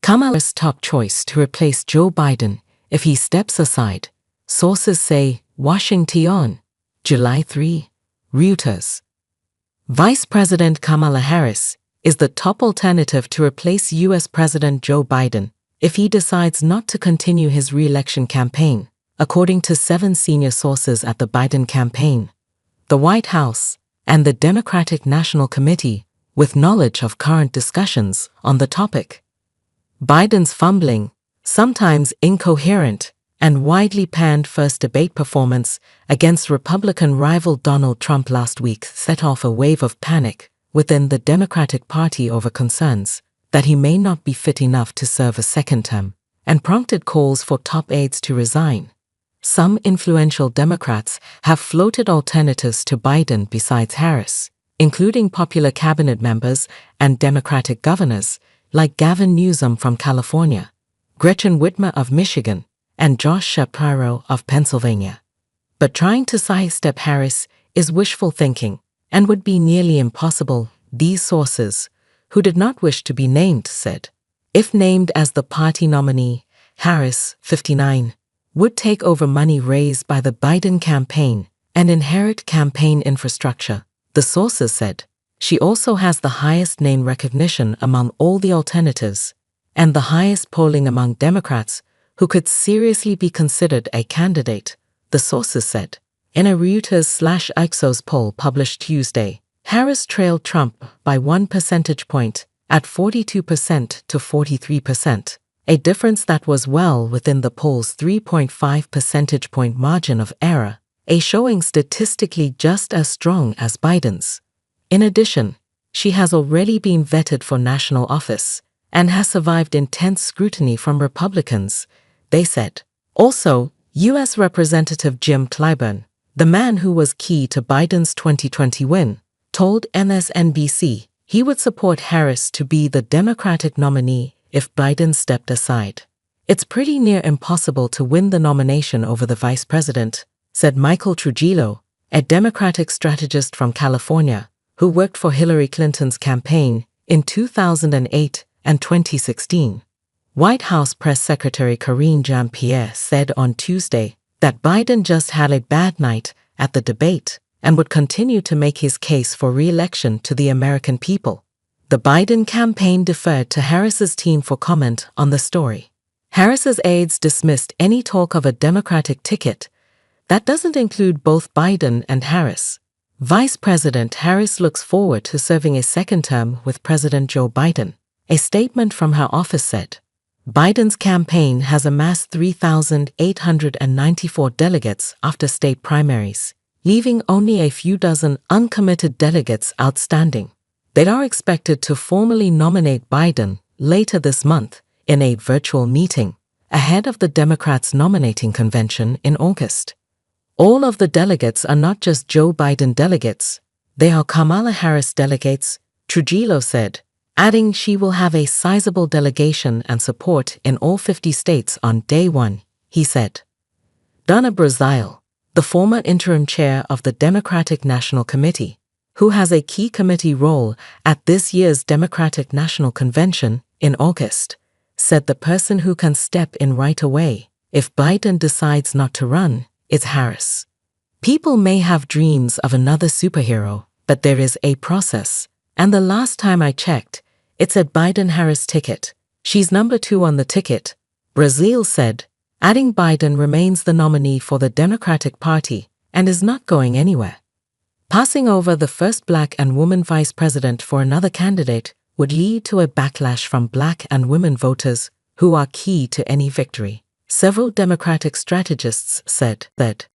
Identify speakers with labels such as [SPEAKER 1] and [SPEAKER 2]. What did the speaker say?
[SPEAKER 1] Kamala's top choice to replace Joe Biden if he steps aside, sources say. Washington, July 3, Reuters. Vice President Kamala Harris is the top alternative to replace U.S. President Joe Biden if he decides not to continue his re-election campaign, according to 7 senior sources at the Biden campaign, the White House, and the Democratic National Committee, with knowledge of current discussions on the topic. Biden's fumbling, sometimes incoherent, and widely panned first debate performance against Republican rival Donald Trump last week set off a wave of panic within the Democratic Party over concerns that he may not be fit enough to serve a second term, and prompted calls for top aides to resign. Some influential Democrats have floated alternatives to Biden besides Harris, including popular cabinet members and Democratic governors like Gavin Newsom from California, Gretchen Whitmer of Michigan, and Josh Shapiro of Pennsylvania. But trying to sidestep Harris is wishful thinking and would be nearly impossible, these sources, who did not wish to be named, said. If named as the party nominee, Harris, 59, would take over money raised by the Biden campaign and inherit campaign infrastructure, the sources said. She also has the highest name recognition among all the alternatives and the highest polling among Democrats who could seriously be considered a candidate, the sources said. In a Reuters/Ipsos poll published Tuesday, Harris trailed Trump by 1 percentage point at 42% to 43%, a difference that was well within the poll's 3.5 percentage point margin of error, a showing statistically just as strong as Biden's. In addition, she has already been vetted for national office and has survived intense scrutiny from Republicans, they said. Also, U.S. Representative Jim Clyburn, the man who was key to Biden's 2020 win, told MSNBC he would support Harris to be the Democratic nominee if Biden stepped aside. It's pretty near impossible to win the nomination over the vice president, said Michael Trujillo, a Democratic strategist from California, who worked for Hillary Clinton's campaign in 2008 and 2016. White House Press Secretary Karine Jean-Pierre said on Tuesday that Biden just had a bad night at the debate and would continue to make his case for re-election to the American people. The Biden campaign deferred to Harris's team for comment on the story. Harris's aides dismissed any talk of a Democratic ticket that doesn't include both Biden and Harris. Vice President Harris looks forward to serving a second term with President Joe Biden, a statement from her office said. Biden's campaign has amassed 3,894 delegates after state primaries, leaving only a few dozen uncommitted delegates outstanding. They are expected to formally nominate Biden later this month in a virtual meeting, ahead of the Democrats' nominating convention in August. All of the delegates are not just Joe Biden delegates, they are Kamala Harris delegates, Trujillo said, adding she will have a sizable delegation and support in all 50 states on day one, he said. Donna Brazile, the former interim chair of the Democratic National Committee, who has a key committee role at this year's Democratic National Convention in August, said the person who can step in right away if Biden decides not to run is Harris. People may have dreams of another superhero, but there is a process, and the last time I checked, it's a Biden-Harris ticket. She's number 2 on the ticket, Brazile said, adding Biden remains the nominee for the Democratic Party and is not going anywhere. Passing over the first black and woman vice president for another candidate would lead to a backlash from black and women voters who are key to any victory, several Democratic strategists said.